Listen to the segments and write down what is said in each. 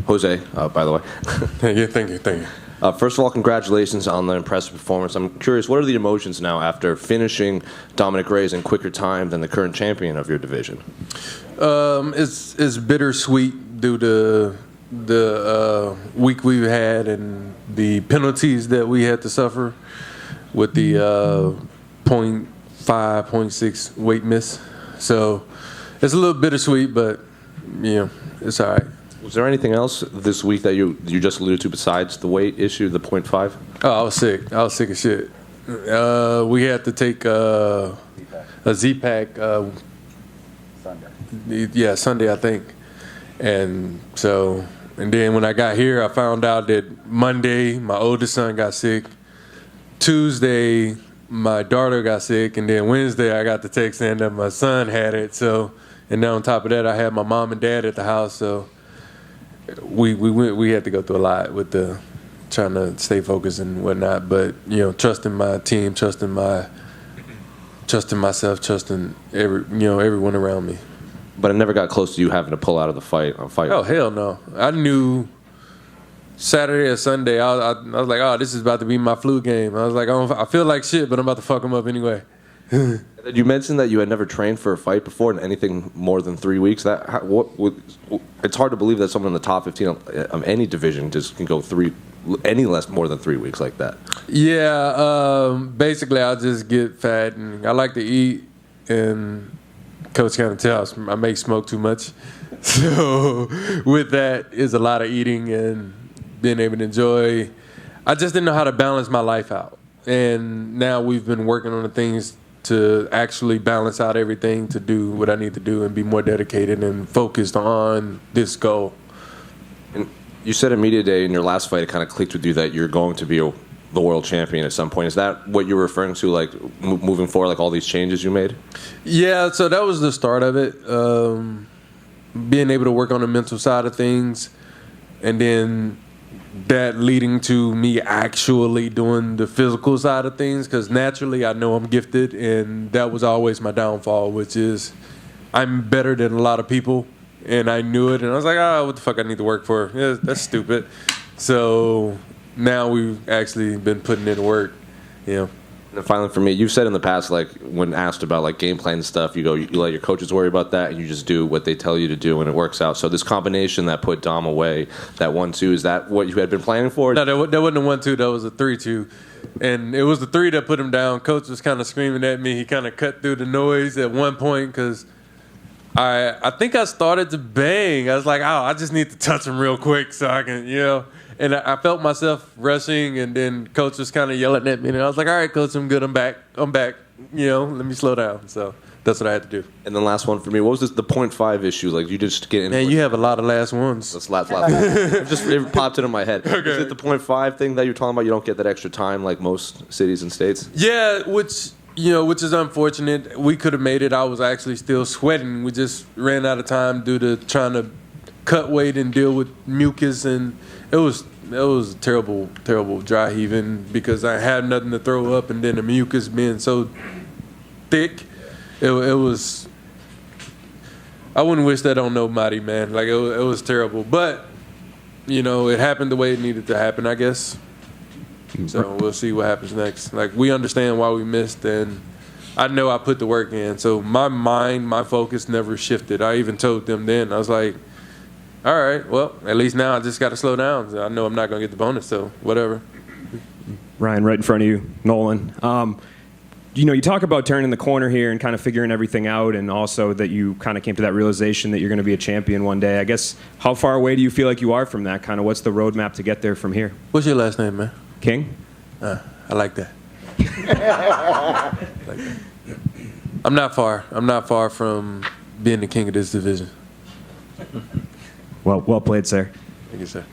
Jose, by the way. Thank you. First of all, congratulations on the impressive performance. I'm curious, what are the emotions now after finishing Dominick Reyes in quicker time than the current champion of your division? It's bittersweet due to the week we've had and the penalties that we had to suffer with the 0.5, 0.6 weight miss. So it's a little bittersweet, but it's all right. Was there anything else this week that you just alluded to besides the weight issue, the 0.5? Oh, I was sick. I was sick as shit. We had to take a Z-Pack. Sunday. Yeah, Sunday, I think. And then when I got here, I found out that Monday, my oldest son got sick. Tuesday, my daughter got sick. And then Wednesday, I got the text saying that my son had it. So, and then on top of that, I had my mom and dad at the house. So we had to go through a lot with the trying to stay focused and whatnot. But, trusting my team, trusting myself, trusting everyone around me. But it never got close to you having to pull out of the fight. Oh, hell no. I knew Saturday or Sunday, I was like, oh, this is about to be my flu game. I was like, I feel like shit, but I'm about to fuck him up anyway. You mentioned that you had never trained for a fight before in anything more than 3 weeks. It's hard to believe that someone in the top 15 of any division just can go more than 3 weeks like that. Yeah, basically I just get fat and I like to eat, and Coach kind of tells I make smoke too much. So with that is a lot of eating and being able to enjoy. I just didn't know how to balance my life out. And now we've been working on the things to actually balance out everything to do what I need to do and be more dedicated and focused on this goal. And you said at Media Day in your last fight, it kind of clicked with you that you're going to be the world champion at some point. Is that what you're referring to, like moving forward, like all these changes you made? Yeah, so that was the start of it. Being able to work on the mental side of things, and then that leading to me actually doing the physical side of things, because naturally I know I'm gifted, and that was always my downfall, which is I'm better than a lot of people, and I knew it, and I was like, what the fuck I need to work for? Yeah, that's stupid. So now we've actually been putting in work, And finally, for me, you've said in the past, like when asked about like game plan and stuff, you let your coaches worry about that, and you just do what they tell you to do, and it works out. So this combination that put Dom away, that 1-2, is that what you had been planning for? No, that wasn't a 1-2. That was a 3-2, and it was the 3 that put him down. Coach was kind of screaming at me. He kind of cut through the noise at one point because I think I started to bang. I was like, I just need to touch him real quick so I can, And I felt myself rushing, and then Coach was kind of yelling at me, and I was like, all right, Coach, I'm good. I'm back. Let me slow down. So that's what I had to do. And then last one for me, what was the 0.5 issue? Like, you just get in. Man, you have a lot of last ones. That's last. It popped into my head. Okay. Is it the 0.5 thing that you're talking about? You don't get that extra time like most cities and states? Yeah, which is unfortunate. We could have made it. I was actually still sweating. We just ran out of time due to trying to cut weight and deal with mucus, and it was terrible dry heaving because I had nothing to throw up, and then the mucus being so thick, it was. I wouldn't wish that on nobody, man. Like it was terrible, but it happened the way it needed to happen, I guess. So we'll see what happens next. Like, we understand why we missed, and I know I put the work in. So my focus never shifted. I even told them then, I was like, all right, well, at least now I just got to slow down. I know I'm not going to get the bonus, so whatever. Ryan, right in front of you, Nolan. You talk about turning the corner here and kind of figuring everything out, and also that you kind of came to that realization that you're going to be a champion one day. I guess, how far away do you feel like you are from that? Kind of what's the roadmap to get there from here? What's your last name, man? King. I like that. I'm not far from being the king of this division. Well played, sir. Thank you, sir.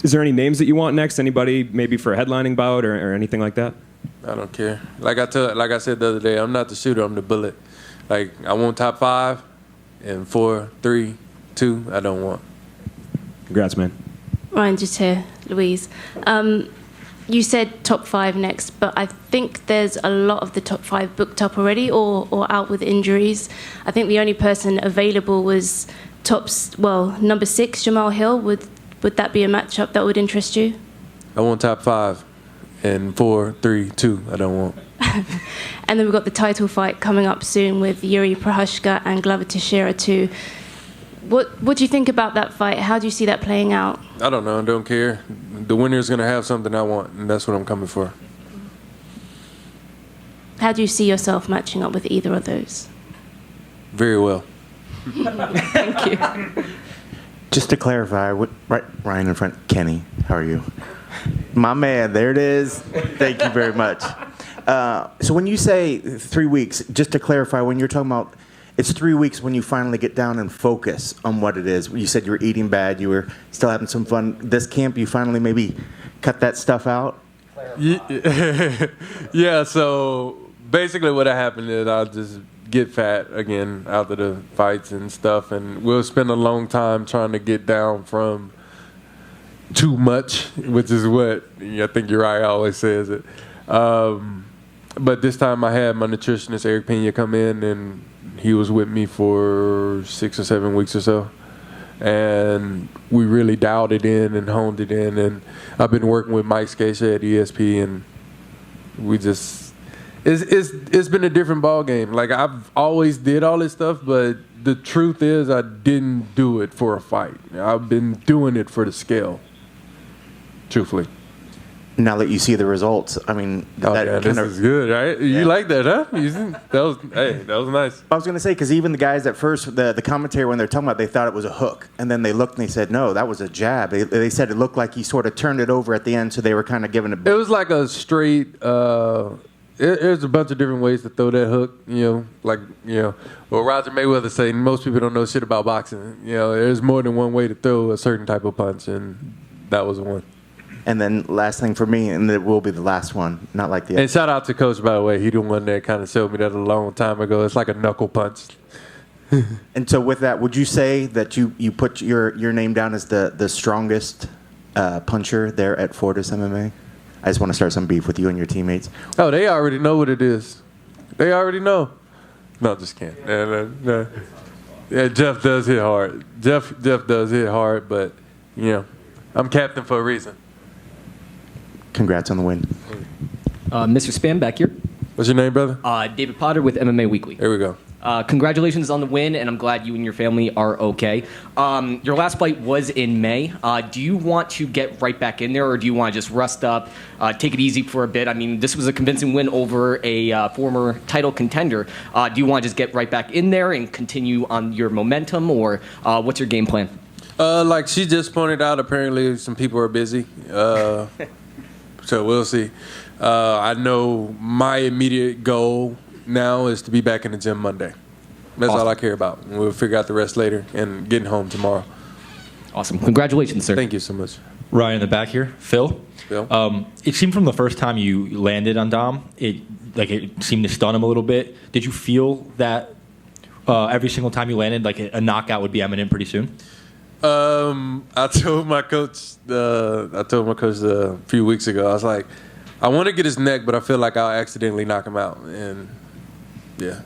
Is there any names that you want next? Anybody maybe for a headlining bout or anything like that? I don't care. Like I said the other day, I'm not the shooter, I'm the bullet. Like, I want top 5, and 4, 3, 2, I don't want. Congrats, man. Ryan, just here, Louise. You said top 5 next, but I think there's a lot of the top 5 booked up already or out with injuries. I think the only person available was number 6, Jamal Hill, with Would that be a matchup that would interest you? I want top 5. And 4, 3, 2, I don't want. And then we've got the title fight coming up soon with Yuri Prochazka and Glover Teixeira too. What do you think about that fight? How do you see that playing out? I don't know. I don't care. The winner's going to have something I want, and that's what I'm coming for. How do you see yourself matching up with either of those? Very well. Thank you. Just to clarify, right, Ryan in front, Kenny, how are you? My man, there it is. Thank you very much. So when you say 3 weeks, just to clarify, when you're talking about, it's 3 weeks when you finally get down and focus on what it is. You said you were eating bad, you were still having some fun. This camp, you finally maybe cut that stuff out? Yeah, so basically what happened is I'll just get fat again after the fights and stuff, and we'll spend a long time trying to get down from too much, which is what I think Uriah always says it. But this time I had my nutritionist, Eric Pena, come in, and he was with me for 6 or 7 weeks or so. And we really dialed it in and honed it in. And I've been working with Mike Scacia at ESP, and we just, it's been a different ball game. Like, I've always did all this stuff, but the truth is I didn't do it for a fight. I've been doing it for the scale, truthfully. Now that you see the results, I mean, this is good, right? You like that, huh? That was nice. I was going to say, because even the guys at first, the commentary, when they're talking about it, they thought it was a hook. And then they looked and they said, no, that was a jab. They said it looked like he sort of turned it over at the end, so they were kind of giving it. It was like a straight, there's a bunch of different ways to throw that hook, well, Roger Mayweather said, most people don't know shit about boxing. There's more than one way to throw a certain type of punch, and that was one. And then last thing for me, and it will be the last one, not like the other. And shout out to Coach, by the way. He the one that kind of showed me that a long time ago. It's like a knuckle punch. And so with that, would you say that you put your name down as the strongest puncher there at Fortis MMA? I just want to start some beef with you and your teammates. Oh, they already know what it is. They already know. No, just can't. No. Yeah, Jeff does hit hard. Jeff does hit hard, but, I'm captain for a reason. Congrats on the win. Mr. Spann, back here. What's your name, brother? David Potter with MMA Weekly. There we go. Congratulations on the win, and I'm glad you and your family are okay. Your last fight was in May. Do you want to get right back in there, or do you want to just rest up, take it easy for a bit? I mean, this was a convincing win over a former title contender. Do you want to just get right back in there and continue on your momentum, or what's your game plan? Like she just pointed out, apparently some people are busy. So we'll see. I know my immediate goal now is to be back in the gym Monday. That's awesome. All I care about. We'll figure out the rest later and getting home tomorrow. Awesome. Congratulations, sir. Thank you so much. Ryan in the back here. Phil. Phil. It seemed from the first time you landed on Dom, it seemed to stun him a little bit. Did you feel that every single time you landed, like a knockout would be imminent pretty soon? I told my coach a few weeks ago, I was like, I want to get his neck, but I feel like I'll accidentally knock him out. And yeah.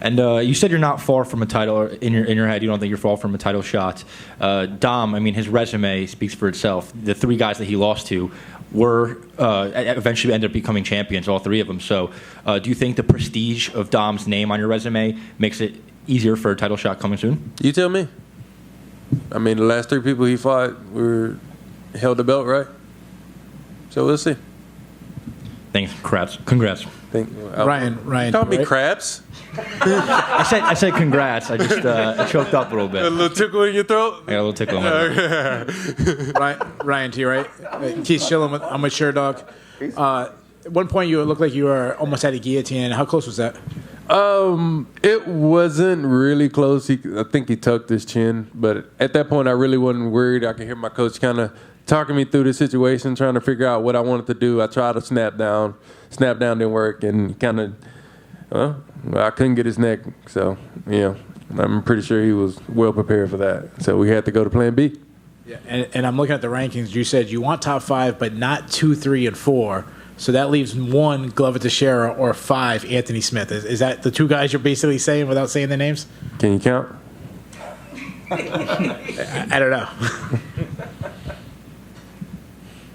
And you said you're not far from a title in your head. You don't think you're far from a title shot. Dom, I mean, his resume speaks for itself. The 3 guys that he lost to were eventually ended up becoming champions, all 3 of them. So do you think the prestige of Dom's name on your resume makes it easier for a title shot coming soon? You tell me. I mean, the last 3 people he fought held the belt, right? So we'll see. Thanks. Congrats. Ryan. Call me right? Crabs. I said congrats. I just I choked up a little bit. A little tickle in your throat? I got a little tickle in my throat. Ryan, to you, right? Keith chilling I'm with Sherdog. At one point, you looked like you were almost at a guillotine. How close was that? It wasn't really close. I think he tucked his chin, but at that point, I really wasn't worried. I could hear my coach kind of talking me through the situation, trying to figure out what I wanted to do. I tried to snap down. Snap down didn't work, and kind of, I couldn't get his neck. So, I'm pretty sure he was well prepared for that. So we had to go to Plan B. Yeah, and I'm looking at the rankings. You said you want top 5, but not 2, 3, and 4. So that leaves 1, Glover Teixeira, or 5, Anthony Smith. Is that the 2 guys you're basically saying without saying their names? Can you count? I don't know.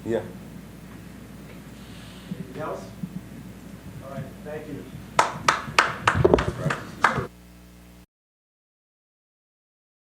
Yeah. Anything else? All right. Thank you.